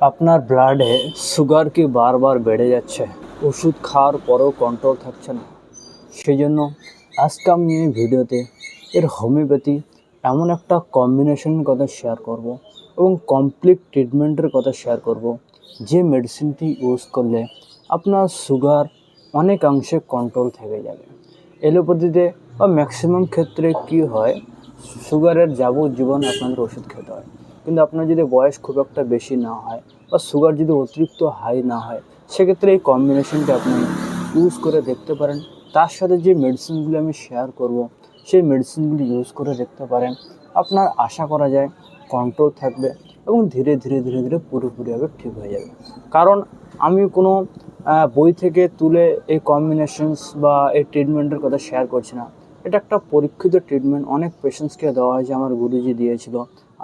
আপনার ব্লাডে সুগার কি বারবার বেড়ে যাচ্ছে, ওষুধ খাওয়ার পরেও কন্ট্রোল থাকছে না। সেই জন্য আজকে আমি এই ভিডিওতে এর হোমিওপ্যাথি এমন একটা কম্বিনেশনের কথা শেয়ার করব এবং কমপ্লিট ট্রিটমেন্টের কথা শেয়ার করব, যে মেডিসিনটি ইউজ করলে আপনার সুগার অনেকাংশে কন্ট্রোল থেকে যাবে। এলোপ্যাথিতে বা ম্যাক্সিমাম ক্ষেত্রে কি হয়, সুগারের যাবজ্জীবন আপনাদের ওষুধ খেতে হয়, কিন্তু আপনার যদি বয়স খুব একটা বেশি না হয় বা সুগার যদি অতিরিক্ত হাই না হয়, সেক্ষেত্রে এই কম্বিনেশনটা আপনি ইউজ করে দেখতে পারেন। তার সাথে যে মেডিসিনগুলি আমি শেয়ার করব, সেই মেডিসিনগুলি ইউজ করে দেখতে পারেন। আপনার আশা করা যায় কন্ট্রোল থাকবে এবং ধীরে ধীরে ধীরে ধীরে পুরোপুরিভাবে ঠিক হয়ে যাবে। কারণ আমি কোনো বই থেকে তুলে এই কম্বিনেশনস বা এই ট্রিটমেন্টের কথা শেয়ার করছি না। এটা একটা পরীক্ষিত ট্রিটমেন্ট, অনেক পেশেন্টসকে দেওয়া হয়েছে, আমার গুরুজি দিয়েছিল,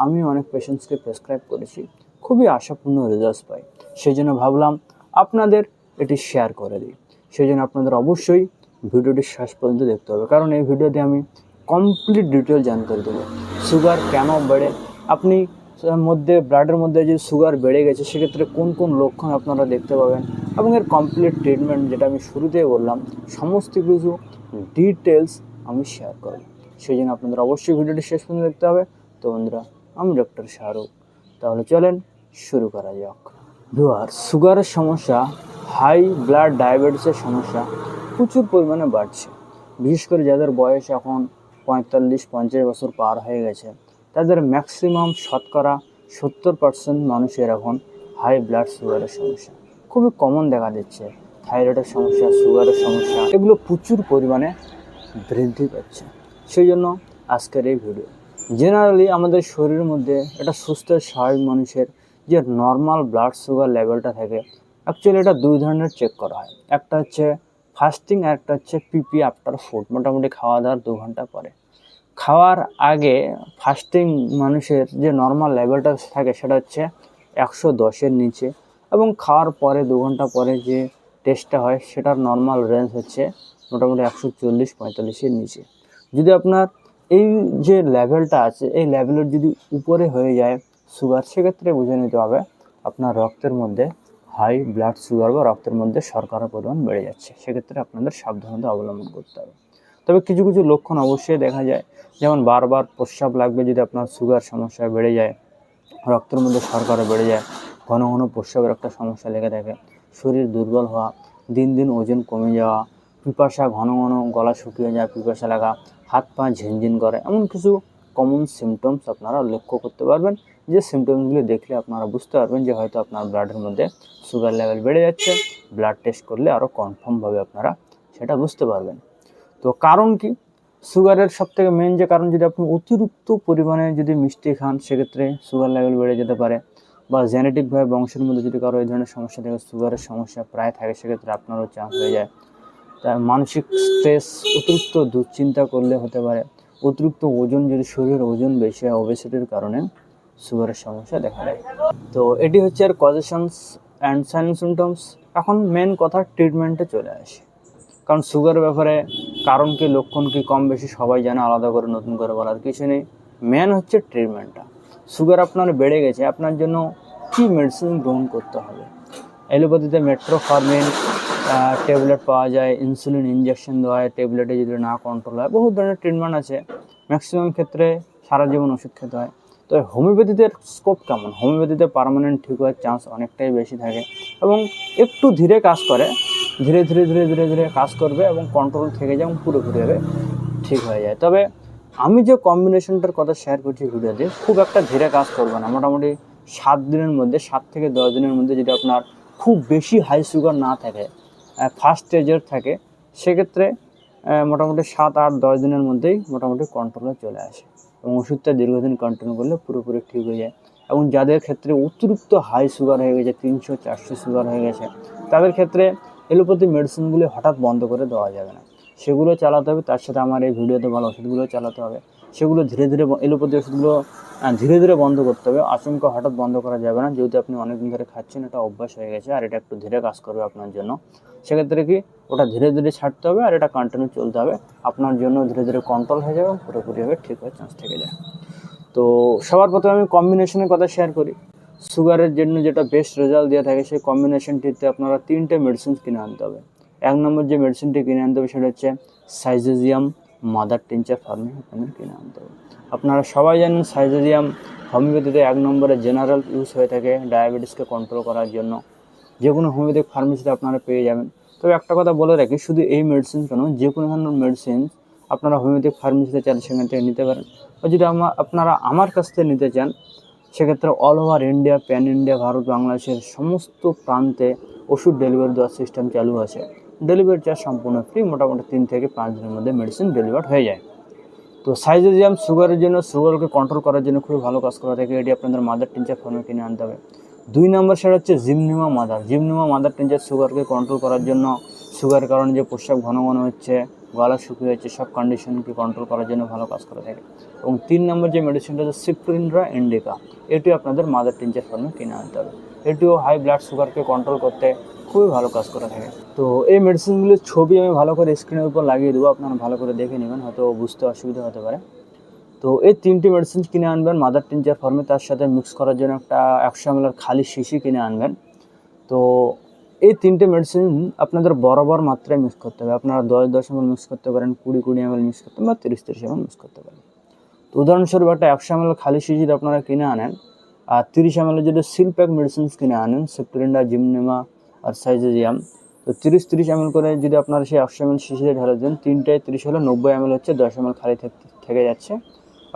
আমি অনেক পেশেন্টসকে প্রেসক্রাইব করেছি, খুবই আশাপূর্ণ রেজাল্টস পাই। সেই জন্য ভাবলাম আপনাদের এটি শেয়ার করে দিই। সেই জন্য আপনাদের অবশ্যই ভিডিওটি শেষ পর্যন্ত দেখতে হবে, কারণ এই ভিডিওতে আমি কমপ্লিট ডিটেল জানকারি দেবো। সুগার কেন বেড়ে, আপনি ব্লাডের মধ্যে যে সুগার বেড়ে গেছে সেক্ষেত্রে কোন কোন লক্ষণ আপনারা দেখতে পাবেন, এবং এর কমপ্লিট ট্রিটমেন্ট যেটা আমি শুরুতেই বললাম, সমস্ত কিছু ডিটেলস আমি শেয়ার করব। সেই জন্য আপনাদের অবশ্যই ভিডিওটি শেষ পর্যন্ত দেখতে হবে। তো বন্ধুরা, আমি ডক্টর শাহরুখ, তাহলে চলেন শুরু করা যাক। ভিউয়ার, সুগারের সমস্যা, হাই ব্লাড ডায়াবেটিসের সমস্যা প্রচুর পরিমাণে বাড়ছে। বিশেষ করে যাদের বয়স এখন 45-50 বছর পার হয়ে গেছে, তাদের ম্যাক্সিমাম শতকরা 70% মানুষের এখন হাই ব্লাড সুগারের সমস্যা খুবই কমন দেখা দিচ্ছে। থাইরয়েডের সমস্যা, সুগারের সমস্যা, এগুলো প্রচুর পরিমাণে বৃদ্ধি পাচ্ছে। সেই জন্য আজকের এই ভিডিও। জেনারেলি আমাদের শরীরের মধ্যে একটা সুস্থ স্বাভাবিক মানুষের যে নর্মাল ব্লাড সুগার লেভেলটা থাকে, অ্যাকচুয়ালি এটা দুই ধরনের চেক করা হয়। একটা হচ্ছে ফাস্টিং আর একটা হচ্ছে পিপি আফটার ফুড, মোটামুটি খাওয়া দাওয়ার 2 ঘন্টা পরে। খাওয়ার আগে ফাস্টিং মানুষের যে নর্মাল লেভেলটা থাকে সেটা হচ্ছে 110-এর নিচে, এবং খাওয়ার পরে 2 ঘন্টা পরে যে টেস্টটা হয় সেটার নর্মাল রেঞ্জ হচ্ছে মোটামুটি 140-45-এর নিচে। যদি আপনার এই যে লেভেলটা আছে, এই লেভেলের যদি উপরে হয়ে যায় সুগার, সেক্ষেত্রে বুঝে নিতে হবে আপনার রক্তের মধ্যে হাই ব্লাড সুগার বা রক্তের মধ্যে শর্করার পরিমাণ বেড়ে যাচ্ছে। সেক্ষেত্রে আপনাদের সাবধানতা অবলম্বন করতে হবে। তবে কিছু কিছু লক্ষণ অবশ্যই দেখা যায়, যেমন বারবার প্রস্রাব লাগবে যদি আপনার সুগার সমস্যা বেড়ে যায়, রক্তের মধ্যে শর্করা বেড়ে যায়, ঘন ঘন প্রস্রাবের একটা সমস্যা লেগে থাকে, শরীর দুর্বল হওয়া, দিন দিন ওজন কমে যাওয়া, পিপাসা, ঘন ঘন গলা শুকিয়ে যায়, পিপাসা লাগা, হাত পা ঝিনঝিন করে, এমন কিছু কমন সিমটমস আপনারা লক্ষ্য করতে পারবেন। যে সিমটমসগুলি দেখলে আপনারা বুঝতে পারবেন যে হয়তো আপনার ব্লাডের মধ্যে সুগার লেভেল বেড়ে যাচ্ছে। ব্লাড টেস্ট করলে আরও কনফার্মভাবে আপনারা সেটা বুঝতে পারবেন। তো কারণ কি, সুগারের সবথেকে মেন যে কারণ, যদি আপনি অতিরিক্ত পরিমাণে যদি মিষ্টি খান, সেক্ষেত্রে সুগার লেভেল বেড়ে যেতে পারে। বা জেনেটিকভাবে বংশের মধ্যে যদি কারো এই ধরনের সমস্যা থাকে, সুগারের সমস্যা প্রায় থাকে, সেক্ষেত্রে আপনারও চান্স হয়ে যায়। তার মানসিক স্ট্রেস, অতিরিক্ত দুশ্চিন্তা করলে হতে পারে। অতিরিক্ত ওজন, যদি শরীরের ওজন বেশি হয়, ওবেসিটির কারণে সুগারের সমস্যা দেখা দেয়। তো এটি হচ্ছে আর কজেশনস অ্যান্ড সাইন সিমটমস। এখন মেন কথা ট্রিটমেন্টে চলে আসে, কারণ সুগারের ব্যাপারে কারণ কি লক্ষণ কি কম বেশি সবাই জানে, আলাদা করে নতুন করে বলার কিছু নেই। মেন হচ্ছে ট্রিটমেন্টটা। সুগার আপনার বেড়ে গেছে, আপনার জন্য কী মেডিসিন গ্রহণ করতে হবে। অ্যালোপ্যাথিতে মেট্রোফর্মিন ট্যাবলেট পাওয়া যায়, ইনসুলিন ইঞ্জেকশন দেওয়া হয়, ট্যাবলেটে যদি না কন্ট্রোল হয়, বহু ধরনের ট্রিটমেন্ট আছে। ম্যাক্সিমাম ক্ষেত্রে সারা জীবন ওষুধ খেতে হয়। তো হোমিওপ্যাথিতে স্কোপ কেমন, হোমিওপ্যাথিতে পার্মানেন্ট ঠিক হওয়ার চান্স অনেকটাই বেশি থাকে, এবং একটু ধীরে কাজ করে, ধীরে ধীরে ধীরে ধীরে ধীরে কাজ করবে এবং কন্ট্রোল থেকে যায় এবং পুরোপুরিভাবে ঠিক হয়ে যায়। তবে আমি যে কম্বিনেশনটার কথা শেয়ার করছি ভিডিওতে, খুব একটা ধীরে কাজ করবে না। মোটামুটি 7 দিনের মধ্যে, 7 থেকে 10 দিনের মধ্যে, যদি আপনার খুব বেশি হাই সুগার না থাকে, ফার্স্ট স্টেজের থাকে, সেক্ষেত্রে মোটামুটি 7-8-10 দিনের মধ্যেই মোটামুটি কন্ট্রোলে চলে আসে, এবং ওষুধটা দীর্ঘদিন কন্টিনিউ করলে পুরোপুরি ঠিক হয়ে যায়। এবং যাদের ক্ষেত্রে অতিরিক্ত হাই সুগার হয়ে গেছে, 300-400 সুগার হয়ে গেছে, তাদের ক্ষেত্রে এলোপ্যাথি মেডিসিনগুলি হঠাৎ বন্ধ করে দেওয়া যাবে না, সেগুলো চালাতে হবে। তার সাথে আমার এই ভিডিওতে বলা ওষুধগুলো চালাতে হবে। সেগুলো ধীরে ধীরে, এলোপ্যাথি ওষুধগুলো ধীরে ধীরে বন্ধ করতে হবে, আচমকা হঠাৎ বন্ধ করা যাবে না। যেহেতু আপনি অনেকদিন ধরে খাচ্ছেন, এটা অভ্যাস হয়ে গেছে, আর এটা একটু ধীরে কাজ করবে আপনার জন্য। সেক্ষেত্রে কি, ওটা ধীরে ধীরে ছাড়তে হবে, আর এটা কন্টিনিউ চলতে হবে। আপনার জন্য ধীরে ধীরে কন্ট্রোল হয়ে যাবে, পুরোপুরিভাবে ঠিক হওয়ার চান্স থেকে যায়। তো সবার প্রথমে আমি কম্বিনেশনের কথা শেয়ার করি। সুগারের জন্য যেটা বেস্ট রেজাল্ট দিয়ে থাকে সেই কম্বিনেশনটিতে আপনারা 3টে মেডিসিন কিনে আনতে হবে। 1 নম্বর যে মেডিসিনটি কিনে আনতে হবে সেটা হচ্ছে সাইজেজিয়াম মাদার টিনচার ফার্মে আপনাদের কিনে আনতে হবে। আপনারা সবাই জানেন সাইজেজিয়াম হোমিওপ্যাথিতে 1 নম্বরে জেনারেল ইউজ হয়ে থাকে ডায়াবেটিসকে কন্ট্রোল করার জন্য। যে কোনো হোমিওপ্যাথিক ফার্মেসিতে আপনারা পেয়ে যাবেন। তবে একটা কথা বলে রাখি, শুধু এই মেডিসিন কেন, যে কোনো ধরনের মেডিসিন আপনারা হোমিওপ্যাথিক ফার্মেসিতে চান সেখান থেকে নিতে পারেন। আর যদি আপনারা আমার কাছ থেকে নিতে চান সেক্ষেত্রে all over India, pan India, Bharat, বাংলাদেশের সমস্ত প্রান্তে ওষুধ ডেলিভারি দেওয়ার সিস্টেম চালু আছে। ডেলিভারি চার্জ সম্পূর্ণ ফ্রি, মোটামুটি 3 থেকে 5 দিনের মধ্যে মেডিসিন ডেলিভার হয়ে যায়। তো সাইজেজিয়াম সুগারের জন্য, সুগারকে কন্ট্রোল করার জন্য খুবই ভালো কাজ করা থাকে। এটি আপনাদের মাদার টিনচার ফার্মে কিনে আনতে হবে। 2 নম্বর সেটা হচ্ছে জিমনিমা মাদার টিনচার সুগারকে কন্ট্রোল করার জন্য, সুগারের কারণে যে প্রস্রাব ঘন ঘন হচ্ছে, গলা শুকিয়ে যাচ্ছে, সব কন্ডিশনকে কন্ট্রোল করার জন্য ভালো কাজ করে থাকে। এবং 3 নম্বর যে মেডিসিনটা হচ্ছে সিপ্রিনরা ইন্ডিকা, এটি আপনাদের মাদার টিনচার ফার্মে কিনে আনতে হবে। এটিও হাই ব্লাড সুগারকে কন্ট্রোল করতে খুবই ভালো কাজ করে থাকে। তো এই মেডিসিনগুলির ছবি আমি ভালো করে স্ক্রিনের উপর লাগিয়ে দেবো, আপনারা ভালো করে দেখে নেবেন, হয়তো বুঝতে অসুবিধা হতে পারে। তো এই 3টি মেডিসিন কিনে আনবেন মাদার টিনচার ফার্মে, তার সাথে মিক্স করার জন্য একটা 100 ml খালি শিশি কিনে আনবেন। তো এই 3টে মেডিসিন আপনাদের বরাবর মাত্রায় মিক্স করতে হবে। আপনারা 10 ml মিক্স করতে পারেন, 20 ml মিক্স করতে পারেন, বা 30 ml মিক্স করতে পারেন। তো উদাহরণস্বরূপ একটা 100 ml খালি শিশি যদি আপনারা কিনে আনেন, আর 30 ml যদি সিল প্যাক মেডিসিন কিনে আনেন, সেপ্টেরিন্ডা, জিমনিমা আর সাইজেজিয়াম, তো 30 ml করে যদি আপনারা সেই 100 ml শিশিতে ঢেলে দেন, 3টায় 30 হলে 90 ml হচ্ছে, 10 ml খালি থেকে যাচ্ছে,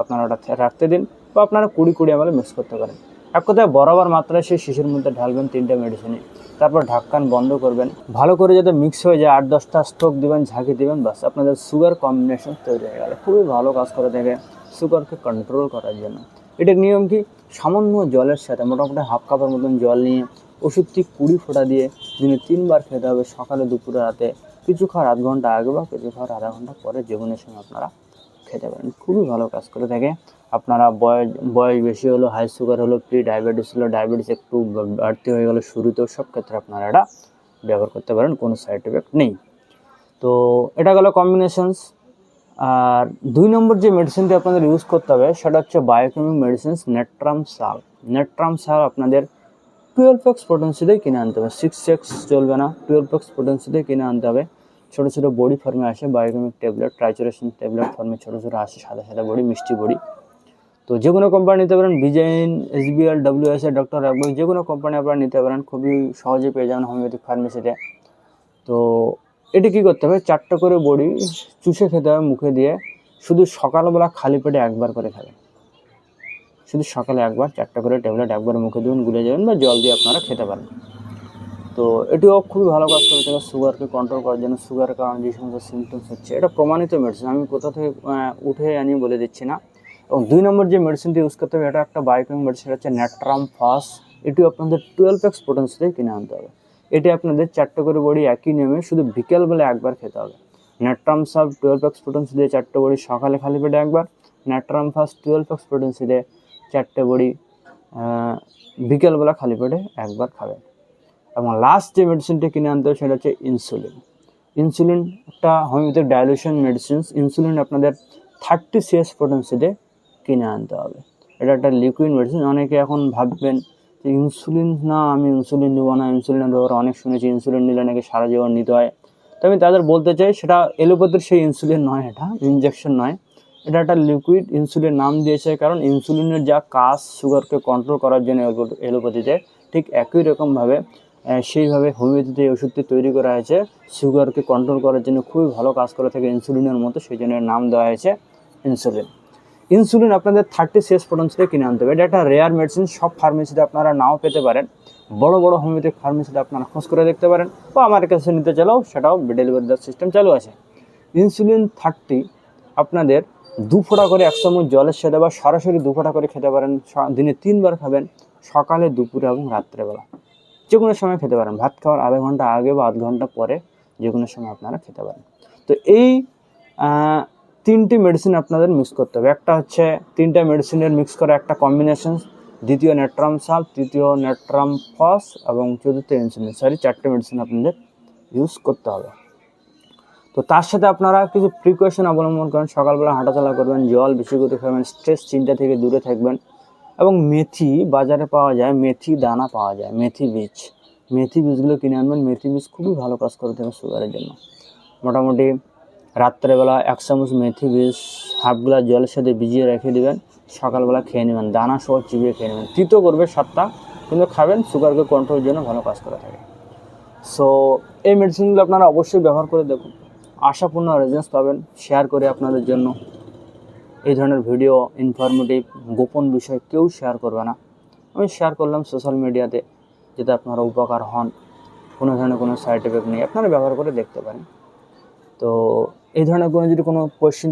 আপনারা ওটা রাখতে দিন, বা আপনারা 20 ml মিক্স করতে পারেন। এক কথায় বরাবর মাত্রায় সেই শিশির মধ্যে ঢালবেন 3টে মেডিসিনই, তারপর ঢাক্কান বন্ধ করবেন, ভালো করে যাতে মিক্স হয়ে যায়, 8-10টা স্ট্রোক দিবেন, ঝাঁকি দিবেন, বাস আপনাদের সুগার কম্বিনেশন তৈরি হয়ে গেল। খুবই ভালো কাজ করে থাকে সুগারকে কন্ট্রোল করার জন্য। এটার নিয়ম কি, সামান্য জলের সাথে মোটামুটি হাফ কাপের মতন জল নিয়ে ওষুধটি 20 ফোঁটা দিয়ে দিনে 3 বার খেতে হবে, সকালে, দুপুরে, রাতে। কিছু খাওয়ার আধ ঘন্টা আগে বা কিছু খাওয়ার আধা ঘন্টা পরে যে কোনো সময় আপনারা খেতে পারেন। খুবই ভালো কাজ করে থাকে। আপনারা বয়স বেশি হলো, হাই সুগার হলো, প্রি ডায়াবেটিস হলো, ডায়াবেটিস একটু বাড়তি হয়ে গেলো শুরুতেও, সব ক্ষেত্রে আপনারা এটা ব্যবহার করতে পারেন, কোনো সাইড এফেক্ট নেই। তো এটা গেল কম্বিনেশনস। আর 2 নম্বর যে মেডিসিনটি আপনাদের ইউজ করতে হবে সেটা হচ্ছে বায়োকেমিক মেডিসিনস নেট্রাম সাল আপনাদের 12x পোটেন্সিতে কিনে আনতে হবে। 6x চলবে না, 12x পোটেন্সিতে কিনে আনতে হবে। ছোটো ছোটো বড়ি ফর্মে আসে বায়োকেমিক ট্যাবলেট, ট্রাইচুরেশন ট্যাবলেট ফর্মে ছোটো ছোটো আসে, সাদা সাদা বড়ি, মিষ্টি বড়ি। তো যে কোনো কোম্পানি নিতে পারেন, বিজাইন, SBL, WSA, ডক্টর একবার, যে কোনো কোম্পানি আপনারা নিতে পারেন, খুবই সহজে পেয়ে যাবেন হোমিওপ্যাথিক ফার্মেসিতে। তো এটি কী করতে হবে, 4টা করে বড়ি চুষে খেতে হবে মুখে দিয়ে, শুধু সকালবেলা খালি পেটে একবার করে খাবেন। শুধু সকালে একবার 4টা করে ট্যাবলেট একবার মুখে দেবেন, গুলে যাবেন, বা জল দিয়ে আপনারা খেতে পারেন। তো এটিও খুবই ভালো কাজ করে থাকে সুগারকে কন্ট্রোল করার জন্য। সুগারের কারণে যে সমস্ত সিমটমস হচ্ছে, এটা প্রমাণিত মেডিসিন, আমি কোথা থেকে উঠে আনি বলে দিচ্ছি না। এবং 2 নম্বর যে মেডিসিনটি ইউজ করতে হবে, এটা একটা বায়োকেমিক মেডিসিন, হচ্ছে নেট্রাম ফাস। এটিও আপনাদের 12x পোটেন্সিতে কিনে আনতে হবে। এটি আপনাদের 4টা করে বড়ি একই নিয়মে শুধু বিকেলবেলা একবার খেতে হবে। নেট্রাম সাব 12x পোটেন্সি দিয়ে 4টে বড়ি সকালে খালি পেটে একবার, নেট্রাম ফাস 12x পোটেন্সি দিয়ে 4টে বড়ি বিকেলবেলা খালি পেটে একবার খাবেন। এবং লাস্ট যে মেডিসিনটা কিনে আনতে হবে সেটা হচ্ছে ইনসুলিন একটা হোমিওপ্যাথিক ডাইলুশন মেডিসিন। ইনসুলিন আপনাদের 30 CS পোটেন্সিতে কিনে আনতে হবে। এটা একটা লিকুইড মেডিসিন। অনেকে এখন ভাববেন যে ইনসুলিন না, আমি ইনসুলিন নেবো না, ইনসুলিনের ব্যাপারে অনেক শুনেছি, ইনসুলিন নিলে নাকি সারা জীবন নিতে হয়। তো আমি তাদের বলতে চাই, সেটা এলোপ্যাথির সেই ইনসুলিন নয়, এটা ইনজেকশন নয়, এটা একটা লিকুইড ইনসুলিন নাম দিয়েছে কারণ ইনসুলিনের যা কাজ সুগারকে কন্ট্রোল করার জন্য এলোপ্যাথিতে, ঠিক একই রকমভাবে সেইভাবে হোমিওপ্যাথিতে এই ওষুধটি তৈরি করা হয়েছে সুগারকে কন্ট্রোল করার জন্য, খুবই ভালো কাজ করে থাকে ইনসুলিনের মতো, সেই জন্য নাম দেওয়া হয়েছে ইনসুলিন আপনাদের 30 CS পোটেন্সিতে কিনে আনতে হবে। এটা একটা রেয়ার মেডিসিন, সব ফার্মেসিতে আপনারা নাও পেতে পারেন। বড় বড় হোমিওপ্যাথিক ফার্মেসিতে আপনারা খোঁজ করে দেখতে পারেন, বা আমার কাছে নিতে চাইলেও সেটাও ডেলিভারি দেওয়ার সিস্টেম চালু আছে। ইনসুলিন 30 আপনাদের 2 ফোঁটা করে 1 চামচ জলের সাথে, বা সরাসরি 2 ফোঁটা করে খেতে পারেন। দিনে 3 বার খাবেন, সকালে, দুপুরে এবং রাত্রেবেলা, যে কোনো সময় খেতে পারেন। ভাত খাওয়ার আধা ঘন্টা আগে বা আধ ঘন্টা পরে যে কোনো সময় আপনারা খেতে পারেন। তো এই 3টি মেডিসিন আপনাদের মিক্স করতে হবে। একটা হচ্ছে 3টা মেডিসিনের মিক্স করা একটা কম্বিনেশন, দ্বিতীয় নেট্রাম সাল, তৃতীয় নেট্রাম ফস, এবং চতুর্থ ইনসুলিন। 4টে মেডিসিন আপনাদের ইউজ করতে হবে। তো তার সাথে আপনারা কিছু প্রিকশন অবলম্বন করেন, সকালবেলা হাঁটাচলা করবেন, জল বেশি করে খাবেন, স্ট্রেস চিন্তা থেকে দূরে থাকবেন, এবং মেথি বাজারে পাওয়া যায়, মেথি দানা পাওয়া যায়, মেথি বীজ। মেথি বীজগুলো কিনে আনবেন। মেথি বীজ খুবই ভালো কাজ করে থাকে সুগারের জন্য। মোটামুটি রাত্রেবেলা 1 চামচ মেথি বীজ হাফ গ্লাস জলের সাথে ভিজিয়ে রেখে দেবেন, সকালবেলা খেয়ে নেবেন, দানা সহ চিবিয়ে খেয়ে নেবেন। তিতো করবে স্বাদটা, কিন্তু খাবেন, সুগারকে কন্ট্রোলের জন্য ভালো কাজ করে থাকে। সো এই মেডিসিনগুলো আপনারা অবশ্যই ব্যবহার করে দেখুন, আশাপূর্ণ রেজাল্ট পাবেন। শেয়ার করে আপনাদের জন্য এই ধরনের ভিডিও ইনফরমেটিভ গোপন বিষয় কেউ শেয়ার করবে না, আমি শেয়ার করলাম সোশ্যাল মিডিয়াতে, যাতে আপনারা উপকার হন। কোনো ধরনের কোনো সাইড এফেক্ট নেই, আপনারা ব্যবহার করে দেখতে পারেন। তো এই ধরনের কোনো যদি কোনো প্রশ্ন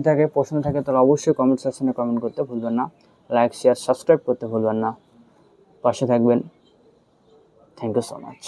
থাকে তাহলে অবশ্যই কমেন্ট সেকশনে কমেন্ট করতে ভুলবেন না। লাইক, শেয়ার, সাবস্ক্রাইব করতে ভুলবেন না। পাশে থাকবেন। Thank you so much.